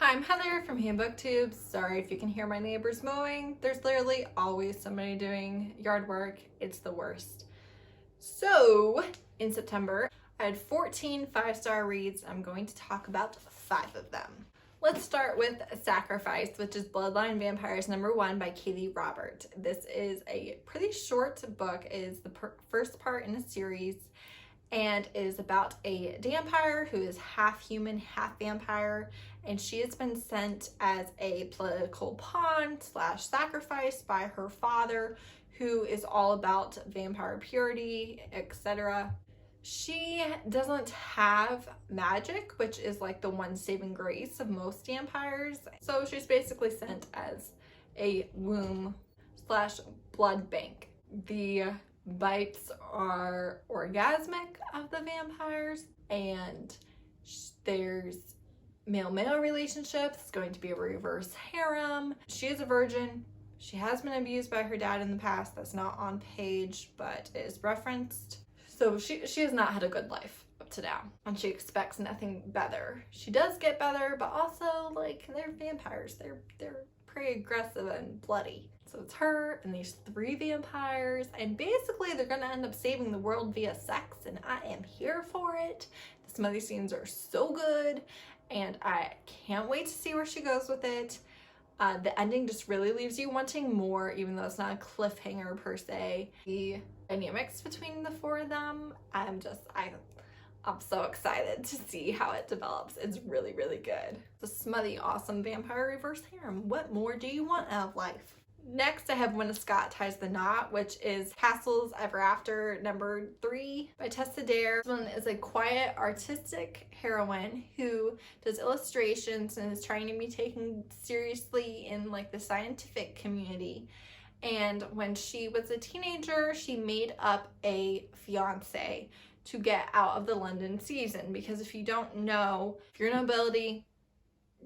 Hi, I'm Heather from booktubes. Sorry if you can hear my neighbors mowing. There's literally always somebody doing yard work. It's the worst. So, in September, I had 14 5-star reads. I'm going to talk about 5 of them. Let's start with Sacrifice, which is Bloodline Vampires #1 by Katee Robert. This is a pretty short book. It is the first part in a series and is about a vampire who is half human, half vampire, and she has been sent as a political pawn / sacrifice by her father, who is all about vampire purity, etc. She doesn't have magic, which is like the one saving grace of most vampires, so she's basically sent as a womb / blood bank. The bites are orgasmic of the vampires, and there's male-male relationships. It's going to be a reverse harem. She is a virgin. She has been abused by her dad in the past. That's not on page, but it is referenced. So she has not had a good life up to now, and she expects nothing better. She does get better, but also, like, they're vampires. They're pretty aggressive and bloody. So it's her and these 3 vampires, and basically they're gonna end up saving the world via sex, and I am here for it. The smutty scenes are so good, and I can't wait to see where she goes with it. The ending just really leaves you wanting more, even though it's not a cliffhanger per se. The dynamics between the 4 of them, I'm so excited to see how it develops. It's really, really good. The smutty, awesome vampire reverse harem. What more do you want out of life? Next, I have When a Scot Ties the Knot, which is Castles Ever After #3 by Tessa. This one is a quiet, artistic heroine who does illustrations and is trying to be taken seriously in like the scientific community. And when she was a teenager, she made up a fiance to get out of the London season, because if you don't know, if you're nobility,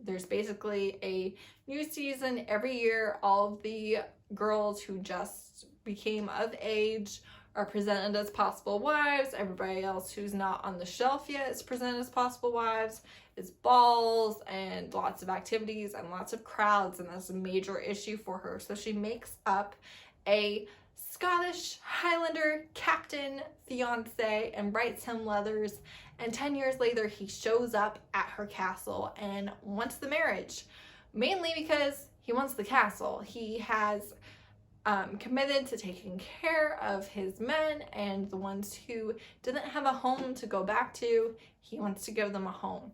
there's basically a new season every year. All of the girls who just became of age are presented as possible wives. Everybody else who's not on the shelf yet is presented as possible wives. It's balls and lots of activities and lots of crowds, and that's a major issue for her. So she makes up a Scottish Highlander captain fiance and writes him letters, and 10 years later he shows up at her castle and wants the marriage, mainly because he wants the castle. He has committed to taking care of his men, and the ones who didn't have a home to go back to, he wants to give them a home.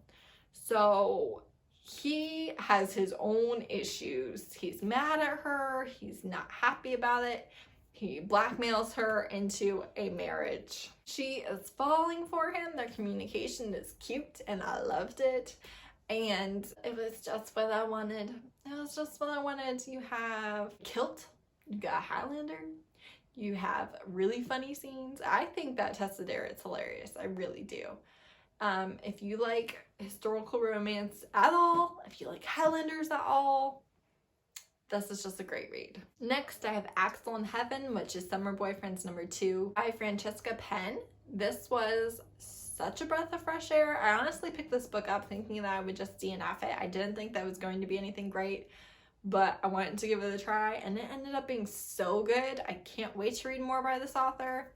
So he has his own issues. He's mad at her. He's not happy about it. He blackmails her into a marriage. She is falling for him. Their communication is cute, and I loved it. And it was just what I wanted. It was just what I wanted. You have kilt, you got Highlander, you have really funny scenes. I think that Tessa is hilarious. I really do. If you like historical romance at all, if you like Highlanders at all, this is just a great read. Next, I have Axel in Heaven, which is Summer Boyfriends #2 by Francesca Penn. This was such a breath of fresh air. I honestly picked this book up thinking that I would just DNF it. I didn't think that was going to be anything great, but I wanted to give it a try, and it ended up being so good. I can't wait to read more by this author.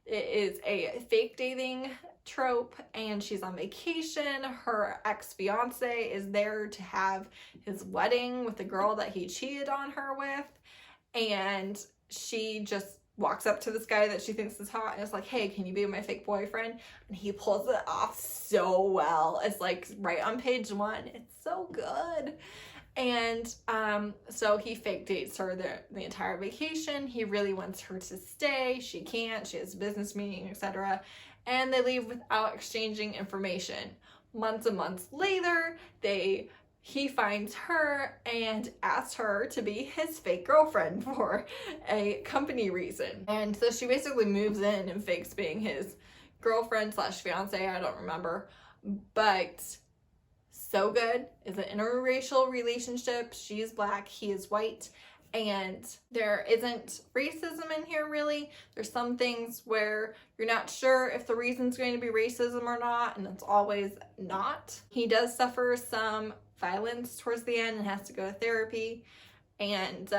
It is a fake dating trope, and she's on vacation. Her ex-fiance is there to have his wedding with the girl that he cheated on her with, and she just walks up to this guy that she thinks is hot and is like, hey, can you be my fake boyfriend? And he pulls it off so well. It's like right on page 1. It's so good. And so he fake dates her the entire vacation. He really wants her to stay. She can't. She has a business meeting, etc. And they leave without exchanging information. Months and months later, he finds her and asks her to be his fake girlfriend for a company reason. And so she basically moves in and fakes being his girlfriend / fiance, I don't remember. But so good. It's an interracial relationship. She is black, he is white, and there isn't racism in here really. There's some things where you're not sure if the reason's going to be racism or not, and it's always not. He does suffer some violence towards the end and has to go to therapy. And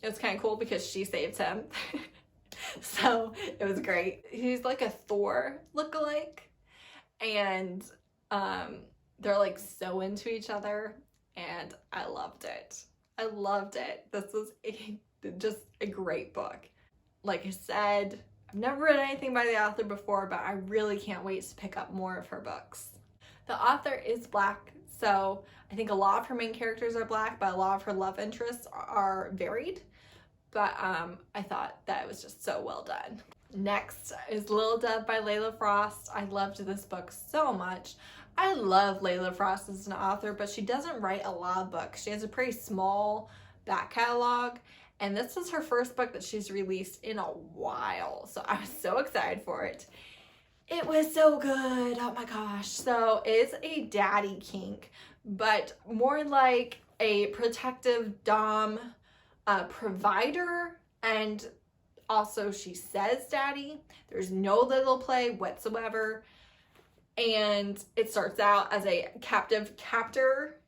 it was kind of cool because she saved him. So it was great. He's like a Thor lookalike. And they're like so into each other. And I loved it. I loved it. This was just a great book. Like I said, I've never read anything by the author before, but I really can't wait to pick up more of her books. The author is Black, so I think a lot of her main characters are Black, but a lot of her love interests are varied. But I thought that it was just so well done. Next is Lil Dub by Layla Frost. I loved this book so much. I love Layla Frost as an author, but she doesn't write a lot of books. She has a pretty small back catalog, and this was her first book that she's released in a while, so I was so excited for it. It was so good, oh my gosh. So it's a daddy kink, but more like a protective dom provider, and also she says daddy. There's no little play whatsoever, and it starts out as a captive-captor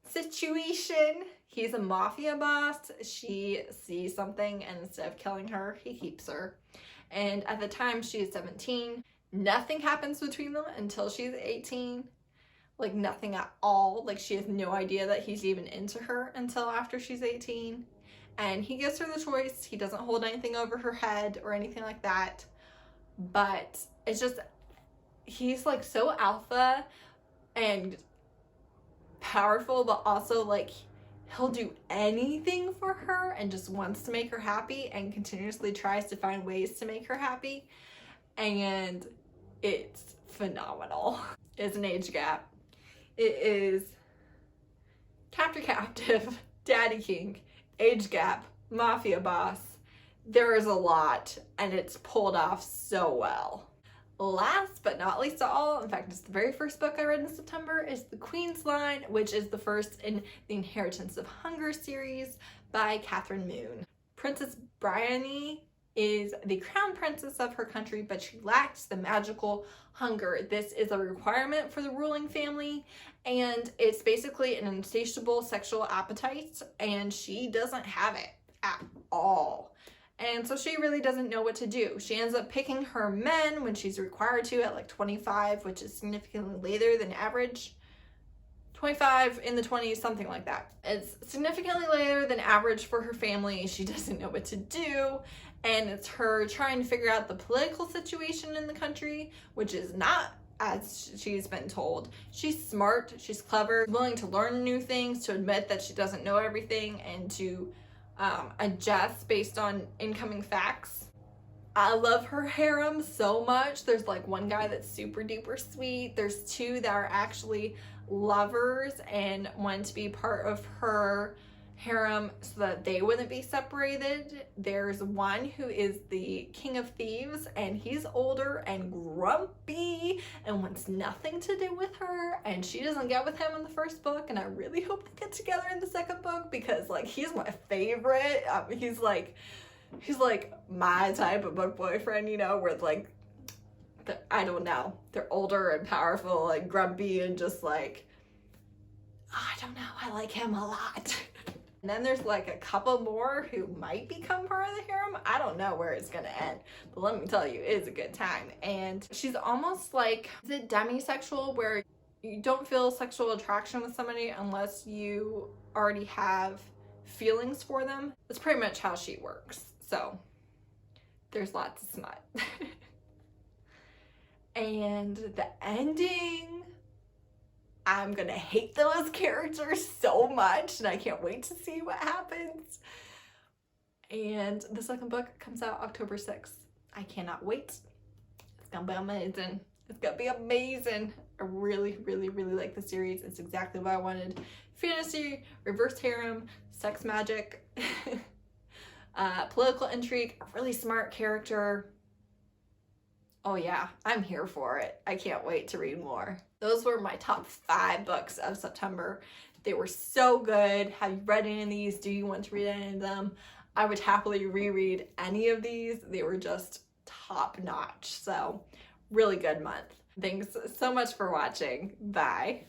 situation. He's a mafia boss. She sees something, and instead of killing her, he keeps her. And at the time, she is 17. Nothing happens between them until she's 18. Like, nothing at all. Like, she has no idea that he's even into her until after she's 18. And he gives her the choice. He doesn't hold anything over her head or anything like that. But it's just, he's like so alpha and powerful, but also like he'll do anything for her and just wants to make her happy and continuously tries to find ways to make her happy. And it's phenomenal. It's an age gap. It is captive, daddy kink, age gap, mafia boss. There is a lot, and it's pulled off so well. Last but not least of all, in fact, it's the very first book I read in September, is The Queen's Line, which is the first in the Inheritance of Hunger series by Kathryn Moon. Princess Bryony is the crown princess of her country, but she lacks the magical hunger. This is a requirement for the ruling family, and it's basically an insatiable sexual appetite, and she doesn't have it at all. And so she really doesn't know what to do. She ends up picking her men when she's required to at like 25, which is significantly later than average. 25 in the 20s, something like that. It's significantly later than average for her family. She doesn't know what to do. And it's her trying to figure out the political situation in the country, which is not as she's been told. She's smart, she's clever, willing to learn new things, to admit that she doesn't know everything, and to adjust based on incoming facts. I love her harem so much. There's like one guy that's super duper sweet. There's two that are actually lovers and want to be part of her harem so that they wouldn't be separated. There's one who is the king of thieves, and he's older and grumpy and wants nothing to do with her, and she doesn't get with him in the first book, and I really hope they get together in the second book because like he's my favorite. He's like my type of book boyfriend, you know, where like I don't know, they're older and powerful and grumpy and just like, I don't know, I like him a lot. And then there's like a couple more who might become part of the harem. I don't know where it's gonna end, but let me tell you, it's a good time. And she's almost like, is it demisexual, where you don't feel sexual attraction with somebody unless you already have feelings for them? That's pretty much how she works. So there's lots of smut. And the ending, I'm gonna hate those characters so much, and I can't wait to see what happens. And the second book comes out October 6th. I cannot wait. It's gonna be amazing. It's gonna be amazing. I really, really, really like the series. It's exactly what I wanted. Fantasy, reverse harem, sex magic, political intrigue, a really smart character. Oh yeah, I'm here for it. I can't wait to read more. Those were my top 5 books of September. They were so good. Have you read any of these? Do you want to read any of them? I would happily reread any of these. They were just top notch. So really good month. Thanks so much for watching. Bye.